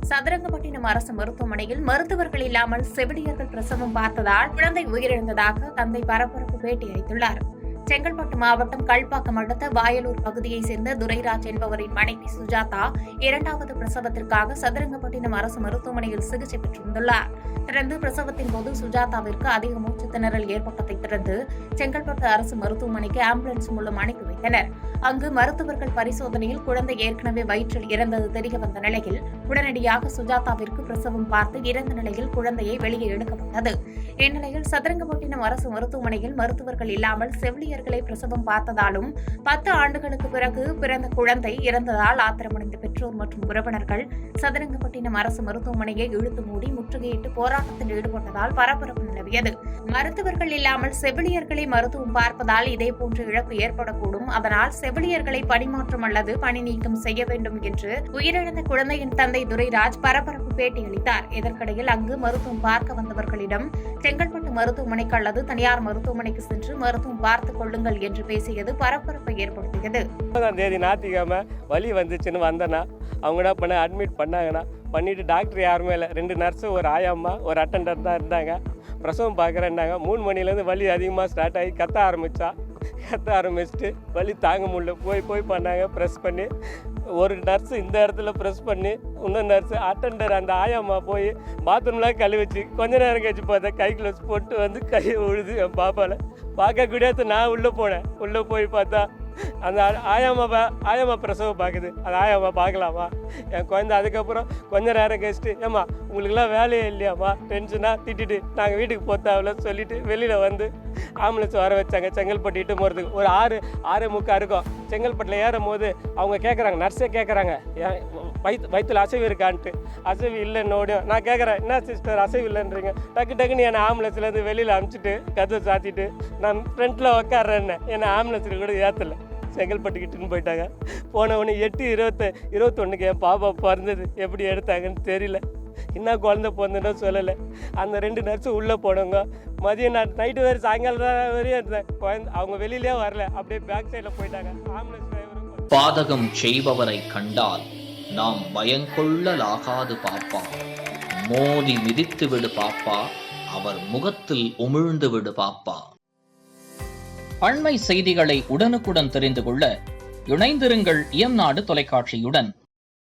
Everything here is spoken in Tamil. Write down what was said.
சதுரங்கப்பட்டினம் அரசு மருத்துவமனையில் மருத்துவர்கள் இல்லாமல் செவிலியர்கள் பிரசவம் பார்த்ததால் குழந்தை உயிரிழந்ததாக தந்தை பரபரப்பு பேட்டியளித்துள்ளார். செங்கல்பட்டு மாவட்டம் கல்பாக்கம் அடுத்த வாயலூர் பகுதியைச் சேர்ந்த துரைராஜ் என்பவரின் மனைவி சுஜாதா இரண்டாவது பிரசவத்திற்காக சதுரங்கப்பட்டினம் அரசு மருத்துவமனையில் சிகிச்சை பெற்று வந்துள்ளார். தொடர்ந்து பிரசவத்தின் போது சுஜாதாவிற்கு அதிக மூச்சு திணறல் ஏற்பட்டதை தொடர்ந்து செங்கல்பட்டு அரசு மருத்துவமனைக்கு ஆம்புலன்ஸ் மூலம் அனுப்பி வைத்தனர். அங்கு மருத்துவர்கள் பரிசோதனையில் குழந்தை ஏற்கனவே வயிற்றில் இறந்தது தெரியவந்த நிலையில் உடனடியாக சுஜாதாவிற்கு பிரசவம் பார்த்து இறந்த நிலையில் குழந்தையை வெளியே எடுக்கப்பட்டது. இந்நிலையில் சதுரங்கப்பட்டினம் அரசு மருத்துவமனையில் மருத்துவர்கள் இல்லாமல் செவிலியர்களை பிரசவம் பார்த்ததாலும் 10 ஆண்டுகளுக்கு பிறகு பிறந்த குழந்தை இறந்ததால் ஆத்திரமடைந்த பெற்றோர் மற்றும் உறவினர்கள் சதுரங்கப்பட்டினம் அரசு மருத்துவமனையை இழுத்து மூடி முற்றுகையிட்டு போராட்டத்தில் ஈடுபட்டதால் பரபரப்பு நிலவியது. மருத்துவர்கள் இல்லாமல் செவிலியர்களை மருத்துவம் பார்ப்பதால் இதேபோன்ற இழப்பு ஏற்படக்கூடும். அதனால் செவிலியர்களை பணிமாற்றம் அல்லது பணி நீக்கம் செய்ய வேண்டும் என்று உயிரிழந்த குழந்தையின் தந்தை துரைராஜ் பரபரப்பு பேட்டியளித்தார். இதற்கிடையில் அங்கு மருத்துவம் பார்க்க வந்தவர்களிடம் செங்கல்பட்டு மருத்துவமனைக்கு அல்லது தனியார் மருத்துவமனைக்கு சென்று மருத்துவம் பார்த்துக் கொள்ளுங்கள் என்று பேசியது பரபரப்பை ஏற்படுத்தியது. 9ஆம் தேதி ஞாயிற்றுக்கிழமை வலி வந்துச்சுன்னு வந்தேன்னா அவங்க என்ன பண்ண அட்மிட் பண்ணாங்கன்னா பண்ணிட்டு டாக்டர் யாருமே இல்லை, 2 நர்ஸு, ஒரு ஆயாம்மா, ஒரு அட்டெண்டர் தான் இருந்தாங்க. பிரசவம் பார்க்குறேன்னாங்க. 3 மணிலேருந்து வலி அதிகமாக ஸ்டார்ட் ஆகி கத்த ஆரம்பிச்சுட்டு வலி தாங்க முடியல. போய் பண்ணாங்க, ப்ரெஸ் பண்ணி ஒரு நர்ஸு இந்த இடத்துல ப்ரெஸ் பண்ணி இன்னொரு நர்ஸு அட்டெண்டர் அந்த ஆயாம்மா போய் பாத்ரூம்லாம் கழுவிச்சு கொஞ்ச நேரம் கழிச்சு பார்த்தா கை க்ளவுஸ் போட்டு வந்து கையை உழுது என் பாப்பாவில் பார்க்க கூடியது. நான் உள்ளே போனேன். உள்ளே போய் பார்த்தா அந்த ஆயாம்மா பிரசவம் பார்க்குது. அது ஆயாம்மா பார்க்கலாமா என் குழந்தை. அதுக்கப்புறம் கொஞ்ச நேரம் கழிச்சிட்டு ஏம்மா உங்களுக்குலாம் வேலையே இல்லையாம்மா, டென்ஷனாக திட்டிட்டு நாங்கள் வீட்டுக்கு போத்தாவில் சொல்லிவிட்டு வெளியில் வந்து ஆம்புலன்ஸ் வர வச்சாங்க. செங்கல்பட்டு இட்டு போகிறதுக்கு ஒரு 6:45 இருக்கும். செங்கல்பட்டில் ஏறும் போது அவங்க கேட்குறாங்க, நர்ஸே கேட்குறாங்க வயிற்றில் அசைவு இருக்கான்ட்டு. அசைவு இல்லைன்னு ஓடியும் நான் கேட்குறேன், என்ன சிஸ்டர் அசைவு இல்லைன்றீங்க? டக்குன்னு என்னை ஆம்புலன்ஸ்லேருந்து வெளியில் அனுப்பிச்சிட்டு கதவை சாத்திட்டு நான் ஃப்ரண்ட்டில் உட்காடுறேன்னு என்னை ஆம்புலன்ஸில் கூட ஏற்றலை. செங்கல்பட்டுக்கிட்டுன்னு போயிட்டாங்க. போனவொடனே 8/21 என் பாப்பா பிறந்தது. எப்படி எடுத்தாங்கன்னு தெரியல. என்ன குழந்தை பிறந்ததுன்னு சொல்லலை. அந்த 2 நர்ஸு உள்ளே போனவங்க மதியம் நைட்டு வேறு சாயங்காலம் வரையும் இருந்தேன். குழந்தை அவங்க வெளியிலே வரல, அப்படியே பேக் சைடில் போயிட்டாங்க. ஆம்புலன்ஸ் டிரைவரும் பாதகம் செய்பவரை கண்டால் நாம் பயங்கொள்ளலாகாது பாப்பா, மோதி மிதித்து விடு பாப்பா, அவர் முகத்தில் உமிழ்ந்து விடு பாப்பா. அண்மை செய்திகளை உடனுக்குடன் தெரிந்து கொள்ள இணைந்திருங்கள் இயம்நாடு தொலைக்காட்சியுடன்.